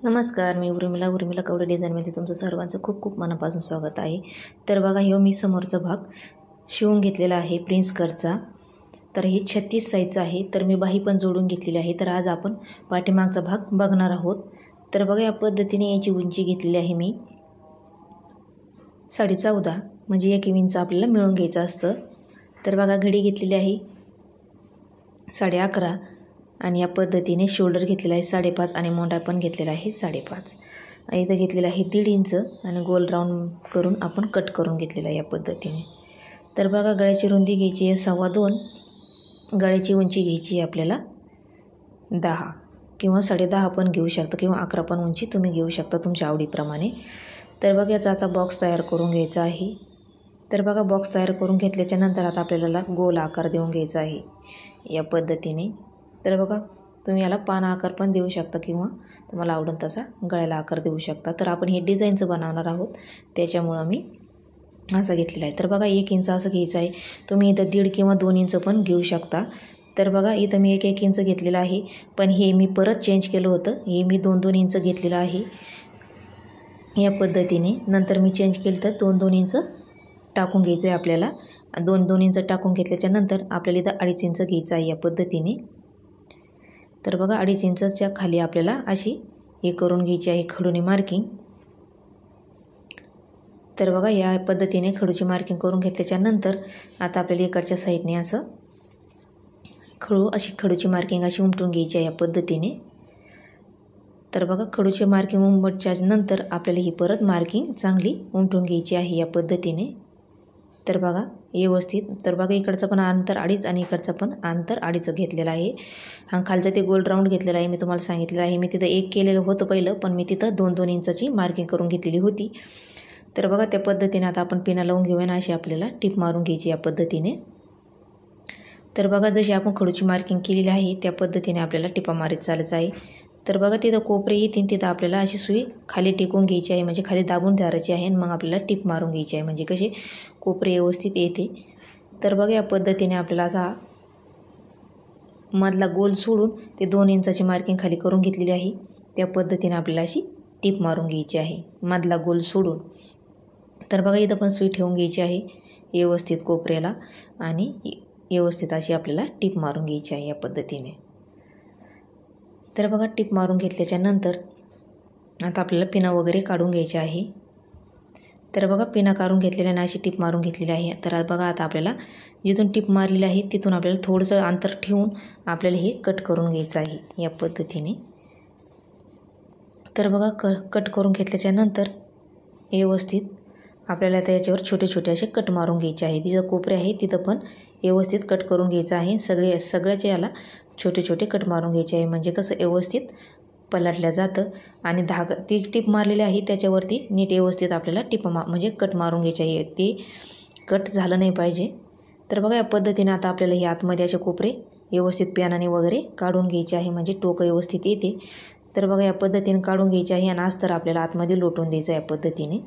नमस्कार, मी उर्मिला कवडे डिझाईनमध्ये तुमचं सर्वांचं खूप खूप मनापासून स्वागत आहे। तर बघा, ह्यो मी समोरचा भाग शिवून घेतलेला आहे प्रिन्स कटचा। तर ही 36 साईजचा आहे। तर मी बाही पण जोडून घेतलेली आहे। तर आज आपण पाठीमागचा भाग बघणार आहोत। तर बघा, या पद्धतीने याची उंची घेतलेली आहे मी 14.5, म्हणजे 1 इंच आपल्याला मिळून घ्यायचं असतं। तर बघा, घडी घेतलेली आहे 11.5 आणि या पद्धतीने शोल्डर घेतलेला आहे 5.5 आणि मोंढा पण घेतलेला आहे 5.5। इथं घेतलेला आहे 1.5 इंच आणि गोल राऊंड करून आपण कट करून घेतलेला आहे या पद्धतीने। तर बघा, गळ्याची रुंदी घ्यायची आहे 2.25, गळ्याची उंची घ्यायची आहे आपल्याला 10 किंवा 10.5 पण घेऊ शकता किंवा 11 पण उंची तुम्ही घेऊ शकता तुमच्या आवडीप्रमाणे। तर बघा, याचा आता बॉक्स तयार करून घ्यायचा आहे। तर बघा, बॉक्स तयार करून घेतल्याच्या नंतर आता आपल्याला गोल आकार देऊन घ्यायचा आहे या पद्धतीने। तर बघा, तुम्ही याला पान आकार पण देऊ शकता किंवा तुम्हाला आवडेल तसा गळ्याला आकार देऊ शकता। तर आपण हे डिझाईनचं बनवणार आहोत, त्याच्यामुळं मी असं घेतलेलं आहे। तर बघा, 1 इंच असं घ्यायचं आहे। तुम्ही इथं 1.5 किंवा 2 इंच पण घेऊ शकता। तर बघा, इथं मी 1 इंच घेतलेलं आहे, पण हे मी परत चेंज केलं होतं। हे मी 2 इंच घेतलेलं आहे या पद्धतीने। नंतर मी चेंज केलं तर 2 इंच टाकून घ्यायचं आहे आपल्याला। 2 इंच टाकून घेतल्याच्या नंतर आपल्याला इथं 2.5 इंच घ्यायचं आहे या पद्धतीने। तर बघा, 2.5 इंचच्या खाली आपल्याला अशी हे करून घ्यायची आहे खडूने मार्किंग। तर बघा, या पद्धतीने खडूची मार्किंग करून घेतल्याच्या नंतर आता आपल्याला इकडच्या साईडने असं खडूची मार्किंग अशी उमटून घ्यायची आहे या पद्धतीने। तर बघा, खडूची मार्किंग उमटच्या नंतर आपल्याला ही परत मार्किंग चांगली उमटून घ्यायची आहे या पद्धतीने। तर बघा, व्यवस्थित। तर बघा, इकडचं पण अंतर 2.5 आणि इकडचं पण अंतर 2.5 घेतलेलं आहे। हा खालचं ते गोल राऊंड घेतलेला आहे, मी तुम्हाला सांगितलेलं आहे। मी तिथं 1 केलेलं होतं पहिलं, पण मी तिथं 2 इंचाची मार्किंग करून घेतलेली होती। तर बघा, त्या पद्धतीने आता आपण पिना लावून घेऊया ना, अशी आपल्याला टिप मारून घ्यायची या पद्धतीने। तर बघा, जशी आपण खडूची मार्किंग केलेली आहे त्या पद्धतीने आपल्याला टिपा मारीत चालायचं आहे। तर बघा, तिथं कोपरे येतील तिथं आपल्याला अशी सुई खाली टेकून घ्यायची आहे, म्हणजे खाली दाबून धरायची आहे। मग आपल्याला टिप मारून घ्यायची आहे, म्हणजे कसे कोपरे व्यवस्थित येते। तर बघा, या पद्धतीने आपल्याला असा मधला गोल सोडून ते 2 इंचाची मार्किंग खाली करून घेतलेली आहे। त्या पद्धतीने आपल्याला अशी टिप मारून घ्यायची आहे मधला गोल सोडून। तर बघा, इथं पण सुई ठेवून घ्यायची आहे व्यवस्थित कोपऱ्याला आणि व्यवस्थित अशी आपल्याला टिप मारून घ्यायची आहे या पद्धतीने। तर बघा, टिप मारून घेतल्याच्या नंतर आता आपल्याला पिना वगैरे काढून घ्यायची आहे। तर बघा, पिना काढून घेतलेल्याने अशी टिप मारून घेतलेली आहे। तर बघा, आता आपल्याला जिथून टिप मारलेली आहे तिथून आपल्याला थोडंसं अंतर ठेवून आपल्याला हे कट करून घ्यायचं आहे या पद्धतीने। तर बघा, कट करून घेतल्याच्या नंतर व्यवस्थित आपल्याला आता याच्यावर छोटे छोटे असे कट मारून घ्यायचे आहे। जिथं कोपरे आहे तिथं पण व्यवस्थित कट करून घ्यायचं आहे। सगळ्याच्या याला छोटे छोटे कट मारून घ्यायचे आहे, म्हणजे कसं व्यवस्थित पलटल्या जातं। आणि ती टिप मारलेली आहे त्याच्यावरती नीट व्यवस्थित आपल्याला म्हणजे कट मारून घ्यायचे आहे, ते कट झालं नाही पाहिजे। तर बघा, या पद्धतीने आता आपल्याला हे आतमध्ये असे कोपरे व्यवस्थित पॅनाने वगैरे काढून घ्यायचे आहे, म्हणजे टोक व्यवस्थित येते। तर बघा, या पद्धतीने काढून घ्यायचे आहे आणि अस्तर आपल्याला आतमध्ये लोटून द्यायचं या पद्धतीने।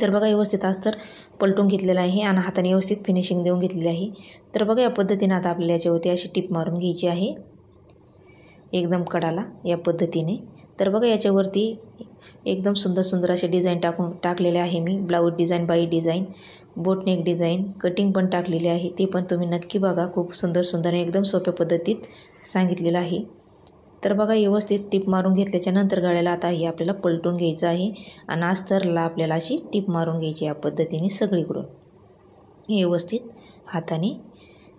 तर बघा, व्यवस्थित अस्तर पलटून घेतलेलं आहे आणि हाताने व्यवस्थित फिनिशिंग देऊन घेतलेली आहे। तर बघा, या पद्धतीने आता आपल्याला याच्यावरती अशी टिप मारून घ्यायची आहे एकदम कडाला या पद्धतीने। तर बघा, याच्यावरती एकदम सुंदर सुंदर असे डिझाईन टाकलेले आहे मी। ब्लाऊज डिझाईन, बाई डिझाईन, बोटनेक डिझाईन, कटिंग पण टाकलेली आहे। ते पण तुम्ही नक्की बघा, खूप सुंदर सुंदर एकदम सोप्या पद्धतीत सांगितलेलं आहे। तर बघा, व्यवस्थित टिप मारून घेतल्याच्या नंतर गळ्याला आता हे आपल्याला पलटून घ्यायचं आहे आणि अस्तरला आपल्याला अशी टिप मारून घ्यायची या पद्धतीने सगळीकडून व्यवस्थित हाताने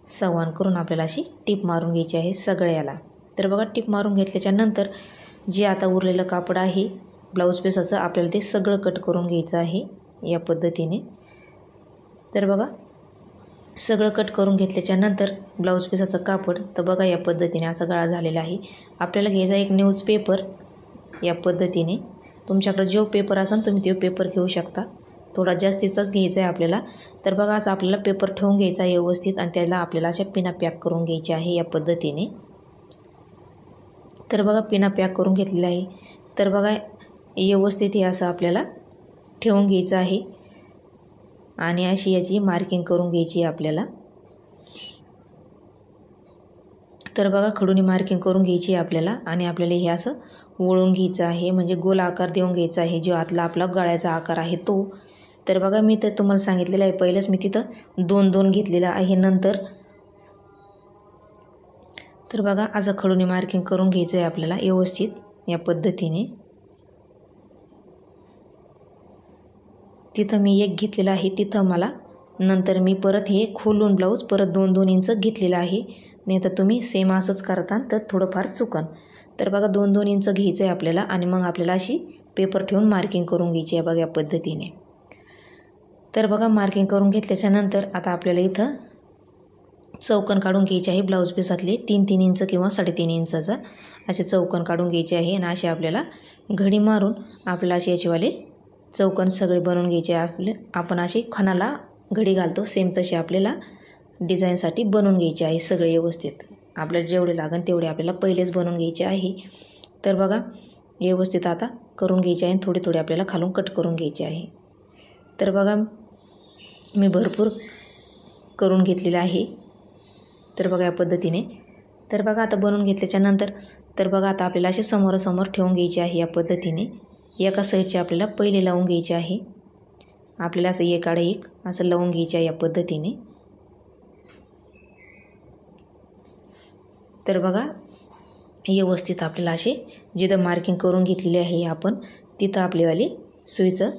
संवान करून आपल्याला अशी टिप मारून घ्यायची आहे सगळ्याला। तर बघा, टिप मारून घेतल्याच्या नंतर जे आता उरलेलं कापड आहे ब्लाऊज पीसाचं आपल्याला ते सगळं कट करून घ्यायचं आहे या पद्धतीने। तर बघा, सगळं कट करून घेतल्याच्या नंतर ब्लाऊज पीसाचं कापड तर बघा, या पद्धतीने असा गळा झालेला आहे। आपल्याला घ्यायचा एक न्यूजपेपर या पद्धतीने। तुमच्याकडे जो पेपर असेल तुम्ही तो पेपर घेऊ शकता, थोडा जास्तीचाच घ्यायचा आहे आपल्याला। तर बघा, असं आपल्याला पेपर ठेवून घ्यायचा आहे व्यवस्थित आणि त्याला आपल्याला अशा पिना पॅक करून घ्यायच्या आहे या पद्धतीने। तर बघा, पिना पॅक करून घेतलेला आहे। तर बघा, व्यवस्थित हे असं आपल्याला ठेवून घ्यायचं आहे आणि अशी याची मार्किंग करून घ्यायची आहे आपल्याला। तर बघा, खडूने मार्किंग करून घ्यायची आहे आपल्याला आणि आपल्याला हे असं वळून घ्यायचा आहे, म्हणजे गोल आकार देऊन घ्यायचा आहे, जो आतला आपला गळ्याचा आकार आहे तो. तर बघा मी तर तुम्हाला सांगितलेलं आहे, पहिलेच मी तिथं 2-2 घेतलेला आहे नंतर. तर बघा असं खडूने मार्किंग करून घ्यायचं आहे आपल्याला व्यवस्थित या पद्धतीने. तिथं मी 1 घेतलेला आहे, तिथं मला नंतर मी परत हे खोलून ब्लाऊज परत 2-2 इंच घेतलेलं आहे. नाही तर तुम्ही सेम असंच करता तर थोडंफार चुकन. तर बघा 2-2 इंच घ्यायचं आहे आपल्याला आणि मग आपल्याला अशी पेपर ठेवून मार्किंग करून घ्यायची आहे बघा या पद्धतीने. तर बघा मार्किंग करून घेतल्याच्यानंतर आता आपल्याला इथं चौकन काढून घ्यायचे आहे ब्लाऊज पीसातले 3-3 इंच किंवा 3.5 इंचाचा असे चौकन काढून घ्यायचे आहे. आणि असे आपल्याला घडी मारून आपल्याला असे याचेवाले चौकन सगळे बनवून घ्यायचे आहे. आपण अशी खणाला घडी घालतो सेम तसे आपल्याला डिझाईनसाठी बनवून घ्यायचे आहे सगळे व्यवस्थित. आपल्याला जेवढे लागेल तेवढे आपल्याला पहिलेच बनवून घ्यायचे आहे. तर बघा व्यवस्थित आता करून घ्यायचे आहे, थोडे थोडे आपल्याला खालून कट करून घ्यायचे आहे. तर बघा मी भरपूर करून घेतलेलं आहे. तर बघा या पद्धतीने. तर बघा आता बनवून घेतल्याच्यानंतर तर बघा आता आपल्याला असे समोरासमोर ठेवून घ्यायचे आहे या पद्धतीने. एका साईडचे आपल्याला पहिले लावून घ्यायचे आहे. आपल्याला असं एकाडे एक असं लावून घ्यायचे आहे या पद्धतीने. तर बघा व्यवस्थित आपल्याला असे जिथं मार्किंग करून घेतलेले आहे आपण तिथं आपलीवाली सुईचं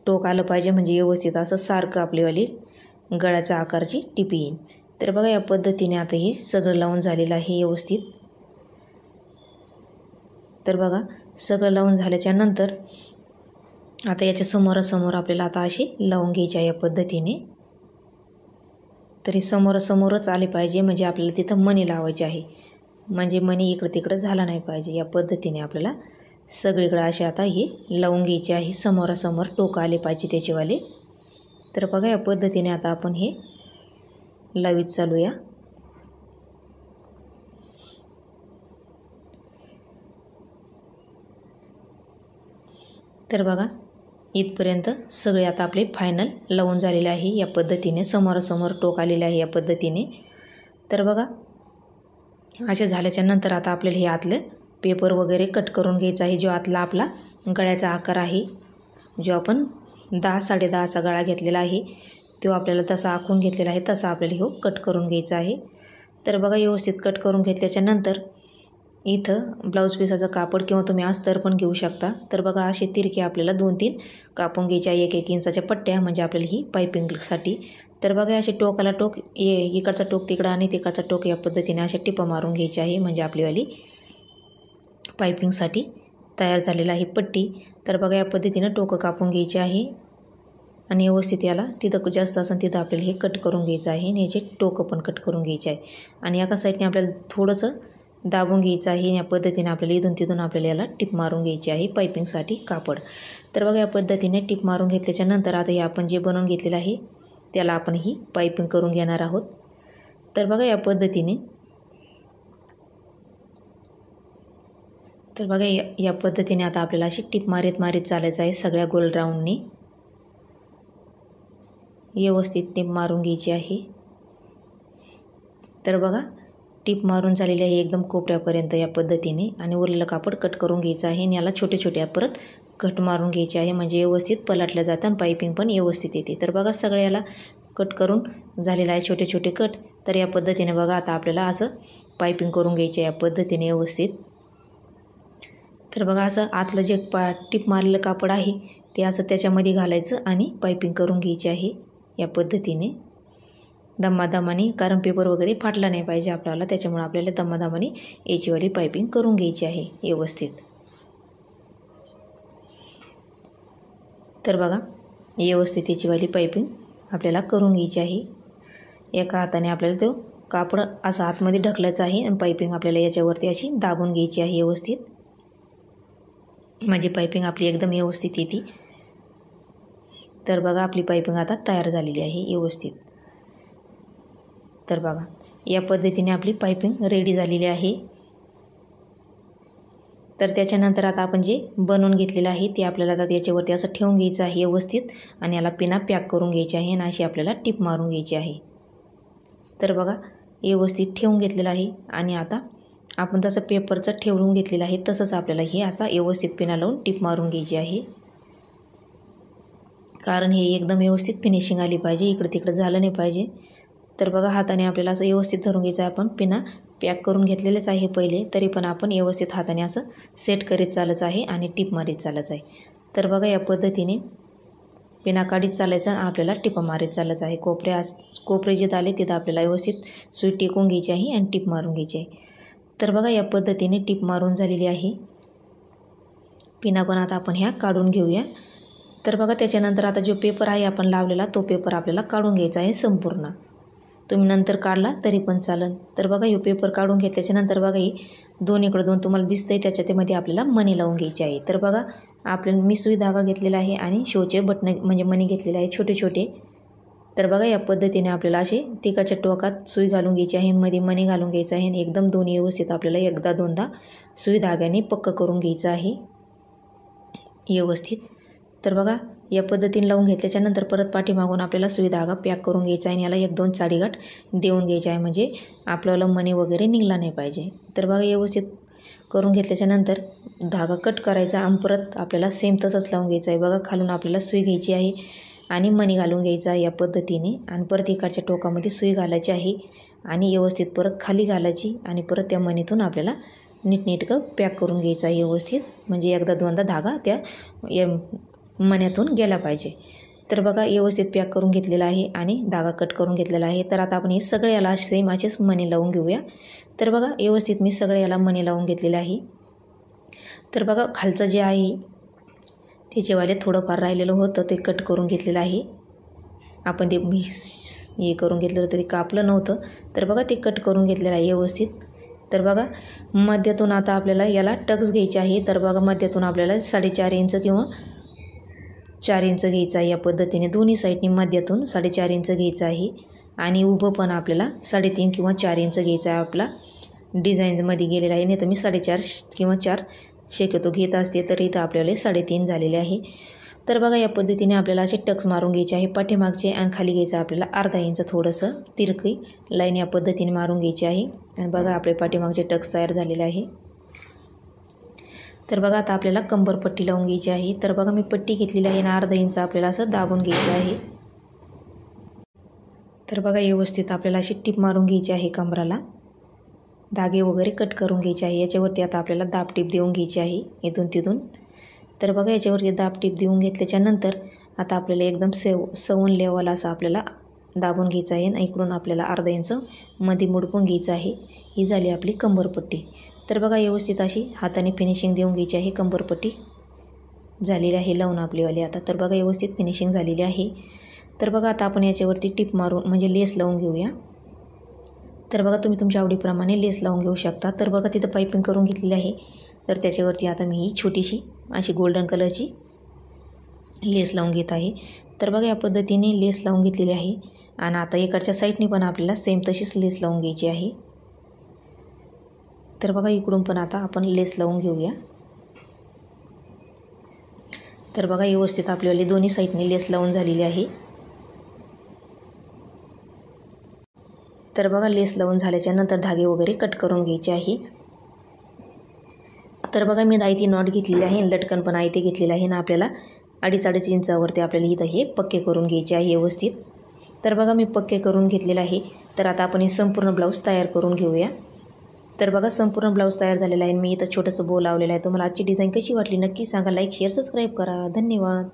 टोक आलं पाहिजे, म्हणजे व्यवस्थित असं सारखं आपलीवाली गळ्याचा आकारची टिपी येईल. तर बघा या पद्धतीने आता हे सगळं लावून झालेलं आहे व्यवस्थित. तर बघा सगळं लावून झाल्याच्या नंतर आता याच्या समोरासमोर आपल्याला आता अशी लावून घ्यायची आहे या पद्धतीने. तरी समोरासमोरच आले पाहिजे, म्हणजे आपल्याला तिथं मणी लावायचे आहे, म्हणजे मणी इकडं तिकडं झाला नाही पाहिजे. या पद्धतीने आपल्याला सगळीकडे असे आता हे लावून घ्यायचे आहे, समोरासमोर टोक आले पाहिजे त्याचेवाले. तर बघा या पद्धतीने आता आपण हे लावीत चालूया. तर बघा इथपर्यंत सगळे आता आपले फायनल लावून झालेले आहे या पद्धतीने, समोरासमोर टोक आलेले आहे या पद्धतीने. तर बघा असे झाल्याच्या नंतर आता आपल्याला हे आतलं पेपर वगैरे कट करून घ्यायचा आहे. जो आतला आपला गळ्याचा आकार आहे, जो आपण 10-10.5चा गळा घेतलेला आहे तो आपल्याला तसा आखून घेतलेला आहे, तसा आपल्याला हे कट करून घ्यायचा आहे. तर बघा व्यवस्थित कट करून घेतल्याच्या नंतर इथं ब्लाऊज पीसाचं कापड किंवा तुम्ही अस्तर पण घेऊ शकता. तर बघा असे तिरके आपल्याला 2-3 कापून घ्यायच्या 1-1 इंचाच्या पट्ट्या, म्हणजे आपल्याला ही पायपिंगसाठी. तर बघा असे टोकाला टोक इकडचा टोक तिकडं आणि तिकडचा टोक या पद्धतीने अशा टिपा मारून घ्यायची आहे, म्हणजे आपलीवाली पायपिंगसाठी तयार झालेला आहे पट्टी. तर बघा या पद्धतीनं टोकं कापून घ्यायची आहे आणि व्यवस्थित याला तिथं जास्त असेल तिथं आपल्याला हे कट करून घ्यायचं आहे आणि याचे टोकं पण कट करून घ्यायचे आहे. आणि एका साईडने आपल्याला थोडंसं दाबून घ्यायचं आहे. या पद्धतीने आपल्याला इथून तिथून आपल्याला याला टिप मारून घ्यायची आहे पायपिंगसाठी कापड. तर बघा या पद्धतीने टिप मारून घेतल्याच्या नंतर आता हे आपण जे बनवून घेतलेलं आहे त्याला आपण ही पायपिंग करून घेणार आहोत. तर बघा या पद्धतीने या पद्धतीने आता आपल्याला अशी टिप मारीत मारीत चालायचं आहे सगळ्या गोल राऊंडनी. व्यवस्थित टिप मारून घ्यायची आहे. तर बघा टिप मारून झालेली आहे एकदम कोपऱ्यापर्यंत या पद्धतीने. आणि उरलेलं कापड कट करून घ्यायचं आहे आणि याला छोटे छोटे परत कट मारून घ्यायचे आहे, म्हणजे व्यवस्थित पलटल्या जातं आणि पायपिंग पण व्यवस्थित येते. तर बघा सगळ्याला कट करून झालेलं आहे छोटे छोटे कट. तर या पद्धतीने बघा आता आपल्याला असं पायपिंग करून घ्यायचे आहे या पद्धतीने व्यवस्थित. तर बघा असं आतलं जे टिप मारलेलं कापड आहे ते असं त्याच्यामध्ये घालायचं आणि पायपिंग करून घ्यायची आहे या पद्धतीने दमादमाने, कारण पेपर वगैरे फाटला नाही पाहिजे आपल्याला, त्याच्यामुळे आपल्याला दमादमाने याचीवाली पायपिंग करून घ्यायची आहे व्यवस्थित. तर बघा व्यवस्थित याचीवाली पायपिंग आपल्याला करून घ्यायची आहे. एका हाताने आपल्याला तो कापड असं आतमध्ये ढकलायचं आहे आणि पायपिंग आपल्याला याच्यावरती अशी दाबून घ्यायची आहे व्यवस्थित, म्हणजे पायपिंग आपली एकदम व्यवस्थित येते. तर बघा आपली पायपिंग आता तयार झालेली आहे व्यवस्थित. तर बघा या पद्धतीने आपली पायपिंग रेडी झालेली आहे. तर त्याच्यानंतर आता आपण जे बनवून घेतलेलं आहे ते आपल्याला आता याच्यावरती असं ठेवून घ्यायचं आहे व्यवस्थित आणि याला पिना पॅक करून घ्यायची आहे आणि अशी आपल्याला टिप मारून घ्यायची आहे. तर बघा व्यवस्थित ठेवून घेतलेलं आहे आणि आता आपण तसं पेपरचं ठेवून घेतलेलं आहे तसंच आपल्याला हे असा व्यवस्थित पिना लावून टिप मारून घ्यायची आहे, कारण हे एकदम व्यवस्थित फिनिशिंग आली पाहिजे, इकडे तिकडे झालं नाही पाहिजे। तर बघा हाताने आपल्याला असं व्यवस्थित धरून घ्यायचं आहे। आपण पिना पॅक करून घेतलेलेच आहे पहिले, तरी पण आपण व्यवस्थित हाताने असं सेट करीत चालच आहे आणि टिप मारीत चालच आहे। तर बघा या पद्धतीने पिना काढीत चालायचं आणि आपल्याला टिपा मारीत चालायचं आहे। कोपरे जे आले तिथं आपल्याला व्यवस्थित सुई टेकून घ्यायची आहे आणि टिप मारून घ्यायची आहे। तर बघा या पद्धतीने टिप मारून झालेली आहे। पिना पण आता आपण ह्या काढून घेऊया। तर बघा त्याच्यानंतर आता जो पेपर आहे आपण लावलेला तो पेपर आपल्याला काढून घ्यायचा आहे संपूर्ण। तुम्ही नंतर काढला तरी पण चालेल। तर बघा हे पेपर काढून घेतल्याच्यानंतर बघा ही दोन्हीकडे दोन तुम्हाला दिसतंय त्याच्यामध्ये आपल्याला मणी लावून घ्यायची आहे। तर बघा मी सुई धागा घेतलेला आहे आणि शोचे बटन म्हणजे मणी घेतलेले आहे छोटे छोटे। तर बघा या पद्धतीने आपल्याला असे तिकडच्या टोकात सुई घालून घ्यायची आहे, मध्ये मणी घालून घ्यायचं आहे आणि एकदम दोन्ही व्यवस्थित आपल्याला एकदा दोनदा सुई धाग्याने पक्क करून घ्यायचं आहे व्यवस्थित। तर बघा या पद्धतीने लावून घेतल्याच्यानंतर परत पाठीमागून आपल्याला सुई धागा पॅक करून घ्यायचा आहे आणि याला 1-2 चाडीगाठ देऊन घ्यायची आहे, म्हणजे आपल्याला मणी वगैरे निघला नाही पाहिजे। तर बघा व्यवस्थित करून घेतल्याच्यानंतर धागा कट करायचा आणि परत आपल्याला सेम तसंच लावून घ्यायचं आहे। बघा खालून आपल्याला सुई घ्यायची आहे आणि मणी घालून घ्यायचा आहे या पद्धतीने आणि परत इकडच्या टोकामध्ये सुई घालायची आहे आणि व्यवस्थित परत खाली घालायची आणि परत त्या मणीतून आपल्याला नीटनेटकं पॅक करून घ्यायचं आहे व्यवस्थित, म्हणजे एकदा दोनदा धागा त्या मण्यातून गेला पाहिजे। तर बघा व्यवस्थित पॅक करून घेतलेला आहे आणि धागा कट करून घेतलेला आहे। तर आता आपण हे सगळे याला सेम असेच मणी लावून घेऊया। तर बघा व्यवस्थित मी सगळे याला मणी लावून घेतलेले आहे। तर बघा खालचं जे आहे त्याचेवाले थोडंफार राहिलेलं होतं ते कट करून घेतलेलं आहे। आपण ते हे करून घेतलेलं होतं ते कापलं नव्हतं, तर बघा ते कट करून घेतलेलं आहे व्यवस्थित। तर बघा मध्यातून आता आपल्याला याला टक्स घ्यायचे आहे। तर बघा मध्यातून आपल्याला 4.5 इंच किंवा 4 इंच घ्यायचं आहे या पद्धतीने, दोन्ही साईडनी मध्यातून 4.5 इंच घ्यायचं आहे आणि उभं पण आपल्याला 3.5 किंवा 4 इंच घ्यायचं आहे। आपला डिझाईनमध्ये गेलेला आहे, नाही तर मी 4.5 किंवा 4 शक्यतो घेत असते, तर इथं आपल्याला 3.5 झालेले आहे। तर बघा या पद्धतीने आपल्याला असे टक्स मारून घ्यायचे आहे पाठीमागचे आणि खाली घ्यायचं आपल्याला अर्धा इंच थोडंसं तिरकी लाईन या पद्धतीने मारून घ्यायची आहे आणि बघा आपले पाठीमागचे टक्स तयार झालेले आहे। तर बघा आता आपल्याला कंबरपट्टी लावून घ्यायची आहे। तर बघा मी पट्टी घेतलेली आहे आणि अर्धा इंच आपल्याला असं दाबून घ्यायचं आहे। तर बघा व्यवस्थित आपल्याला अशी टिप मारून घ्यायची आहे कंबराला, धागे वगैरे कट करून घ्यायचे आहे। याच्यावरती आता आपल्याला दाब टिप देऊन घ्यायची आहे इथून तिथून। तर बघा याच्यावरती दाब टिप देऊन घेतल्याच्यानंतर आता आपल्याला एकदम सवन लेवल असं आपल्याला दाबून घ्यायचं आहे आणि इकडून आपल्याला अर्धा इंच मध्ये मुडपून घ्यायचं आहे। ही झाली आपली कंबरपट्टी। तर बघा व्यवस्थित अशी हाताने फिनिशिंग देऊन घ्यायची आहे। कंबरपट्टी झालेली आहे लावून आपलीवाली आता। तर बघा व्यवस्थित फिनिशिंग झालेली आहे। तर बघा आता आपण याच्यावरती टिप मारून म्हणजे लेस लावून घेऊया। तर बघा तुम्ही तुमच्या आवडीप्रमाणे लेस लावून घेऊ शकता। तर बघा तिथं पाइपिंग करून घेतलेली आहे, तर त्याच्यावरती आता मी ही छोटीशी अशी गोल्डन कलरची लेस लावून घेत आहे। तर बघा या पद्धतीने लेस लावून घेतलेली आहे आणि आता इकडच्या साईडने पण आपल्याला सेम तशीच लेस लावून घ्यायची आहे। तर बघा इकडून पण आता आपण लेस लावून घेऊया। तर बघा व्यवस्थित आपल्याला दोन्ही साईडने लेस लावून झालेली आहे। तर बघा लेस लावून झाल्याच्या नंतर धागे वगैरे कट करून घ्यायचे आहे। तर बघा मी आयती नॉट घेतलेली आहे, लटकन पण आयते घेतलेलं आहे ना आपल्याला 2.5 इंचावरती आपल्याला इथं हे पक्के करून घ्यायचे आहे व्यवस्थित। तर बघा मी पक्के करून घेतलेलं आहे। तर आता आपण हे संपूर्ण ब्लाऊज तयार करून घेऊया। तर बघा संपूर्ण ब्लाऊज तयार झालेला आहे। मी इथं छोटंसं बो लावलेलं आहे। तुम्हाला आजची डिझाईन कशी वाटली नक्की सांगा, लाईक शेअर सबस्क्राईब करा। धन्यवाद।